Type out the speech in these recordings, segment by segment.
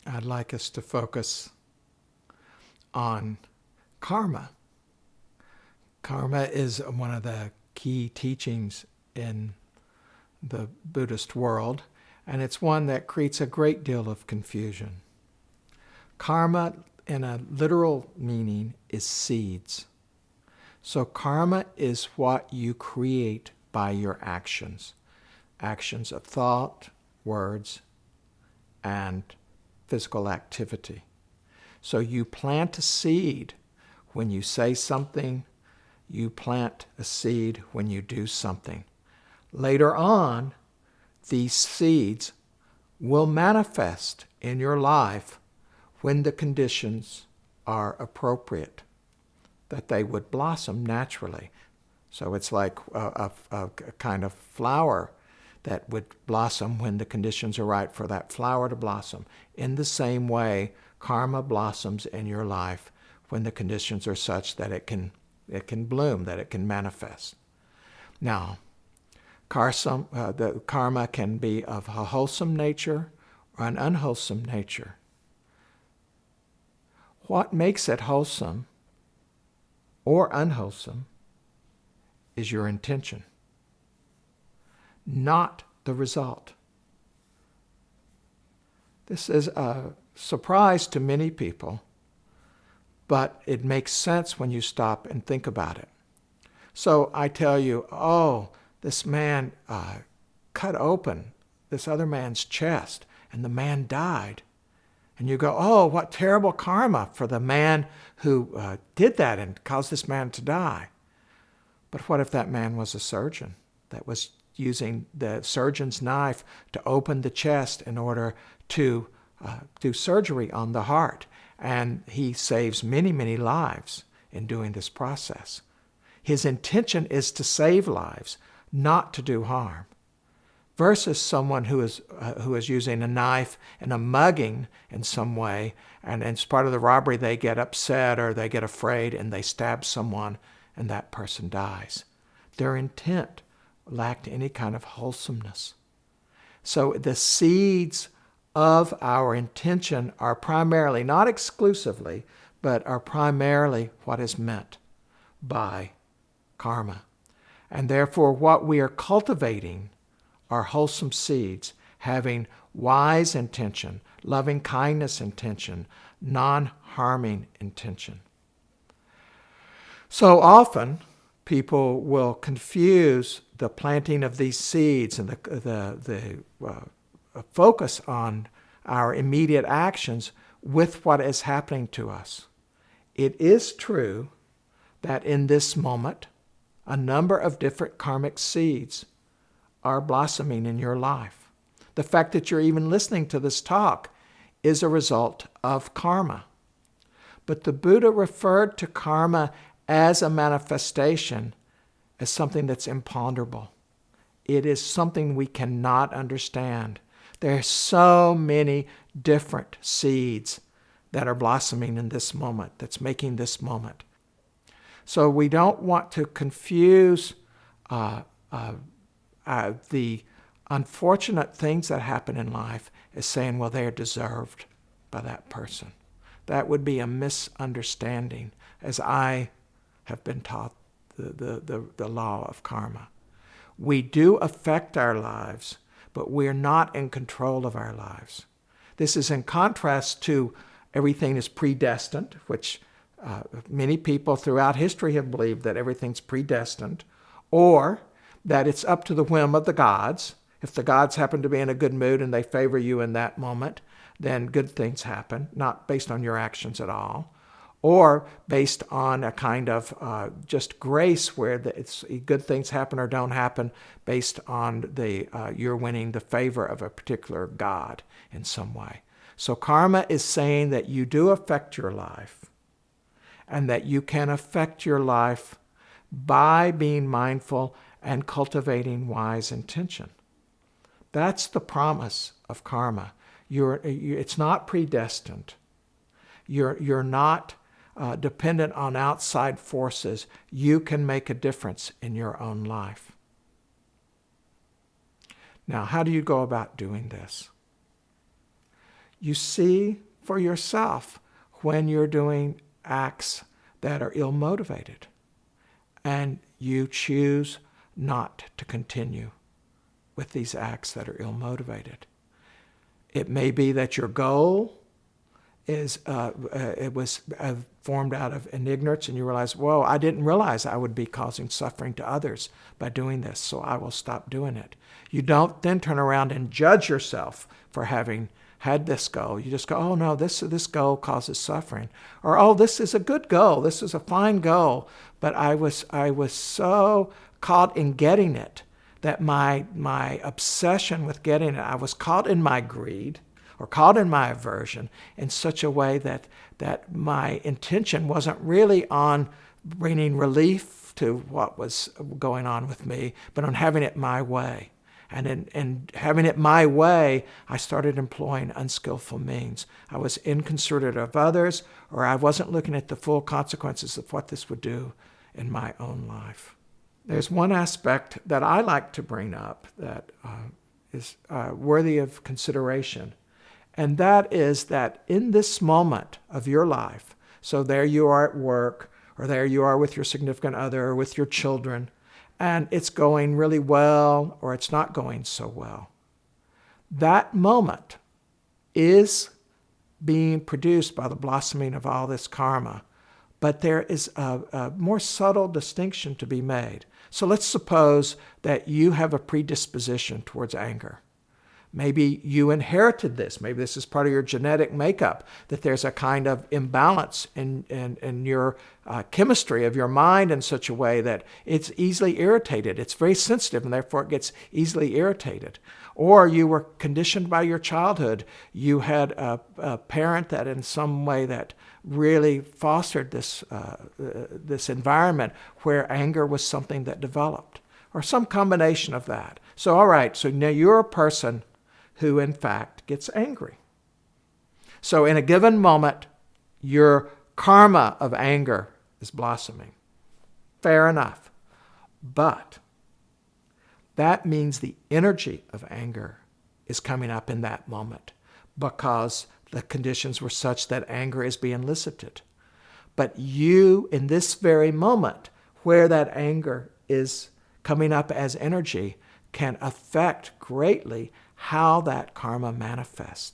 I'd like us to focus on karma. Karma is one of the key teachings in the Buddhist world, and it's one that creates a great deal of confusion. Karma, in a literal meaning, is seeds. So karma is what you create by your actions. Actions of thought, words, and physical activity. So you plant a seed when you say something. You plant a seed when you do something. Later on, these seeds will manifest in your life when the conditions are appropriate, that they would blossom naturally. So it's like a kind of flower that would blossom when the conditions are right for that flower to blossom. In the same way, karma blossoms in your life when the conditions are such that it can bloom, that it can manifest. Now, the karma can be of a wholesome nature or an unwholesome nature. What makes it wholesome or unwholesome is your intention, not the result. This is a surprise to many people, but it makes sense when you stop and think about it. So I tell you, this man cut open this other man's chest and the man died. And you go, oh, what terrible karma for the man who did that and caused this man to die. But what if that man was a surgeon that was using the surgeon's knife to open the chest in order to do surgery on the heart? And he saves many, many lives in doing this process. His intention is to save lives, not to do harm. Versus someone who is using a knife and a mugging in some way, and as part of the robbery they get upset or they get afraid and they stab someone and that person dies. Their intent lacked any kind of wholesomeness. So the seeds of our intention are primarily, not exclusively, but are primarily what is meant by karma. And therefore what we are cultivating are wholesome seeds, having wise intention, loving kindness intention, non-harming intention. So often, people will confuse the planting of these seeds and the focus on our immediate actions with what is happening to us. It is true that in this moment, a number of different karmic seeds are blossoming in your life. The fact that you're even listening to this talk is a result of karma. But the Buddha referred to karma as a manifestation, as something that's imponderable. It is something we cannot understand. There are so many different seeds that are blossoming in this moment, that's making this moment. So we don't want to confuse the unfortunate things that happen in life as saying, well, they're deserved by that person. That would be a misunderstanding, as I have been taught the law of karma. We do affect our lives, but we're not in control of our lives. This is in contrast to everything is predestined, which many people throughout history have believed that everything's predestined, or that it's up to the whim of the gods. If the gods happen to be in a good mood and they favor you in that moment, then good things happen, not based on your actions at all, or based on a kind of just grace where good things happen or don't happen based on you're winning the favor of a particular god in some way. So karma is saying that you do affect your life, and that you can affect your life by being mindful and cultivating wise intention. That's the promise of karma. It's not predestined. You're not dependent on outside forces. You can make a difference in your own life. Now, how do you go about doing this? You see for yourself when you're doing acts that are ill-motivated, and you choose not to continue with these acts that are ill-motivated. It may be that your goal is it was formed out of an ignorance, and you realize, whoa, I didn't realize I would be causing suffering to others by doing this, so I will stop doing it. You don't then turn around and judge yourself for having had this goal. You just go, oh no, this goal causes suffering. Or, oh, this is a good goal. This is a fine goal. But I was so caught in getting it that my obsession with getting it, I was caught in my greed or caught in my aversion in such a way that my intention wasn't really on bringing relief to what was going on with me, but on having it my way. And in having it my way, I started employing unskillful means. I was inconsiderate of others, or I wasn't looking at the full consequences of what this would do in my own life. There's one aspect that I like to bring up that is worthy of consideration, and that is that in this moment of your life, so there you are at work, or there you are with your significant other, or with your children, and it's going really well, or it's not going so well. That moment is being produced by the blossoming of all this karma, but there is a more subtle distinction to be made. So let's suppose that you have a predisposition towards anger. Maybe you inherited this. Maybe this is part of your genetic makeup, that there's a kind of imbalance in your chemistry of your mind in such a way that it's easily irritated. It's very sensitive, and therefore it gets easily irritated. Or you were conditioned by your childhood. You had a parent that in some way that really fostered this environment where anger was something that developed, or some combination of that. So, all right, so now you're a person who in fact gets angry. So in a given moment, your karma of anger is blossoming. Fair enough. But that means the energy of anger is coming up in that moment because the conditions were such that anger is being elicited. But you, in this very moment, where that anger is coming up as energy, can affect greatly how that karma manifests.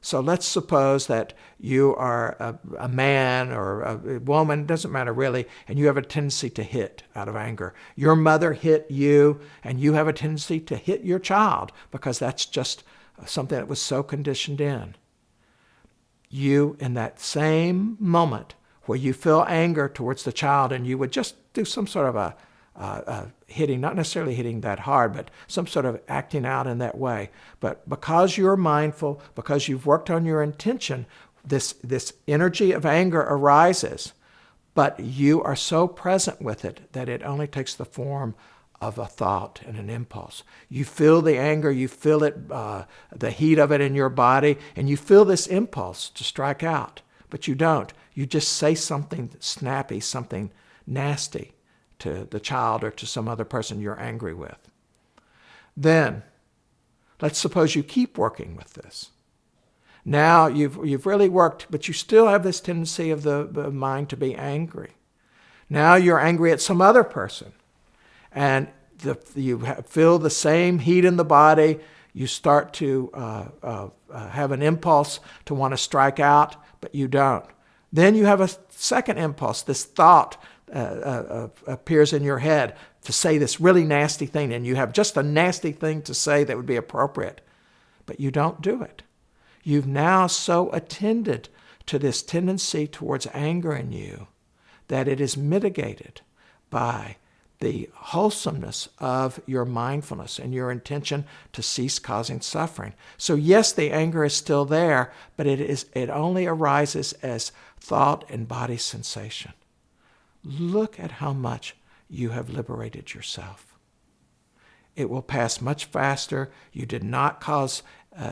So let's suppose that you are a man or a woman, doesn't matter really, and you have a tendency to hit out of anger. Your mother hit you, and you have a tendency to hit your child because that's just something that was so conditioned in. You, in that same moment where you feel anger towards the child, and you would just do some sort of a hitting, not necessarily hitting that hard, but some sort of acting out in that way. But because you're mindful, because you've worked on your intention, this energy of anger arises, but you are so present with it that it only takes the form of a thought and an impulse. You feel the anger, you feel it, the heat of it in your body, and you feel this impulse to strike out, but you don't. You just say something snappy, something nasty to the child or to some other person you're angry with. Then, let's suppose you keep working with this. Now you've really worked, but you still have this tendency of the mind to be angry. Now you're angry at some other person, and you feel the same heat in the body. You start to have an impulse to want to strike out, but you don't. Then you have a second impulse, this thought appears in your head to say this really nasty thing, and you have just a nasty thing to say that would be appropriate, but you don't do it. You've now so attended to this tendency towards anger in you that it is mitigated by the wholesomeness of your mindfulness and your intention to cease causing suffering. So yes, the anger is still there, but it only arises as thought and body sensation. Look at how much you have liberated yourself. It will pass much faster. You did not cause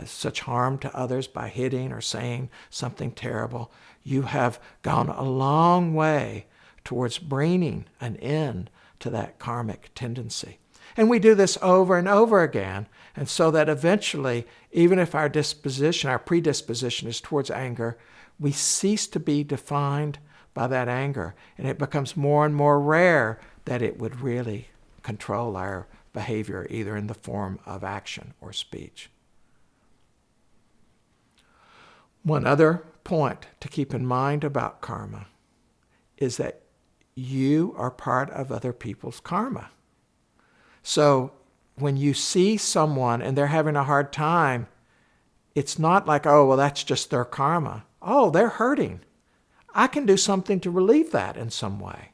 such harm to others by hitting or saying something terrible. You have gone a long way towards bringing an end to that karmic tendency. And we do this over and over again. And so that eventually, even if our predisposition is towards anger, we cease to be defined by that anger. And it becomes more and more rare that it would really control our behavior, either in the form of action or speech. One other point to keep in mind about karma is that you are part of other people's karma. So when you see someone and they're having a hard time, it's not like, oh, well, that's just their karma. Oh, they're hurting. I can do something to relieve that in some way.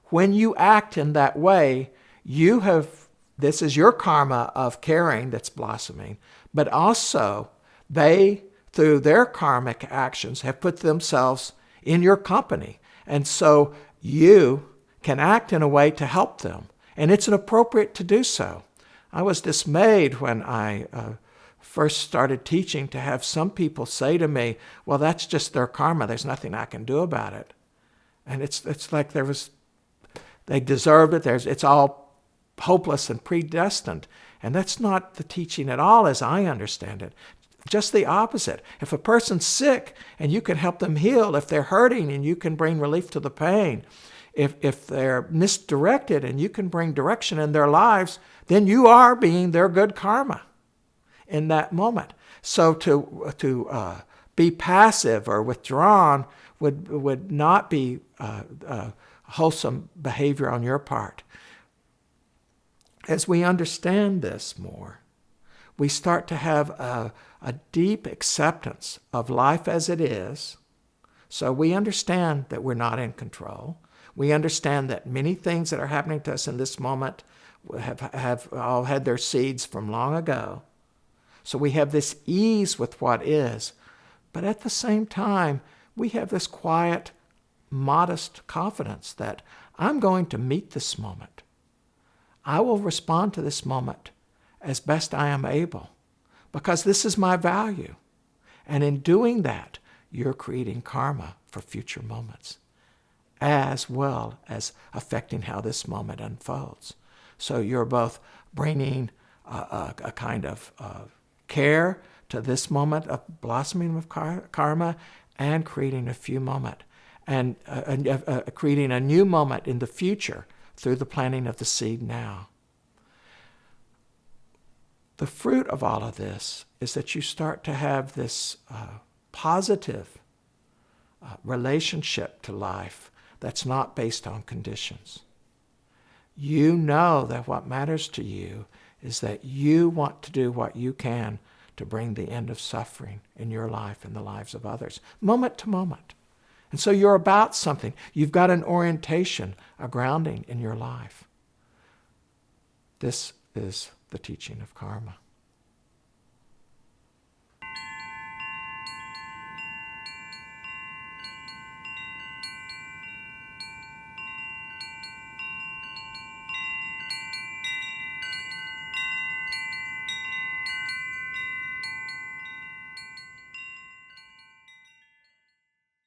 When you act in that way, this is your karma of caring that's blossoming, but also they, through their karmic actions, have put themselves in your company. And so you can act in a way to help them. And it's appropriate to do so. I was dismayed when I first started teaching to have some people say to me, well, that's just their karma. There's nothing I can do about it. And it's like they deserved it. It's all hopeless and predestined. And that's not the teaching at all as I understand it. Just the opposite. If a person's sick and you can help them heal, if they're hurting and you can bring relief to the pain, if they're misdirected and you can bring direction in their lives, then you are being their good karma in that moment. So to be passive or withdrawn would not be wholesome behavior on your part. As we understand this more, we start to have a deep acceptance of life as it is. So we understand that we're not in control. We understand that many things that are happening to us in this moment have all had their seeds from long ago. So we have this ease with what is. But at the same time, we have this quiet, modest confidence that I'm going to meet this moment. I will respond to this moment as best I am able, because this is my value. And in doing that, you're creating karma for future moments, as well as affecting how this moment unfolds. So you're both bringing a kind of care to this moment of blossoming of karma and creating a few moment and creating a new moment in the future through the planting of the seed now. The fruit of all of this is that you start to have this positive relationship to life that's not based on conditions. You know that what matters to you is that you want to do what you can to bring the end of suffering in your life and the lives of others, moment to moment. And so you're about something. You've got an orientation, a grounding in your life. This is the teaching of karma.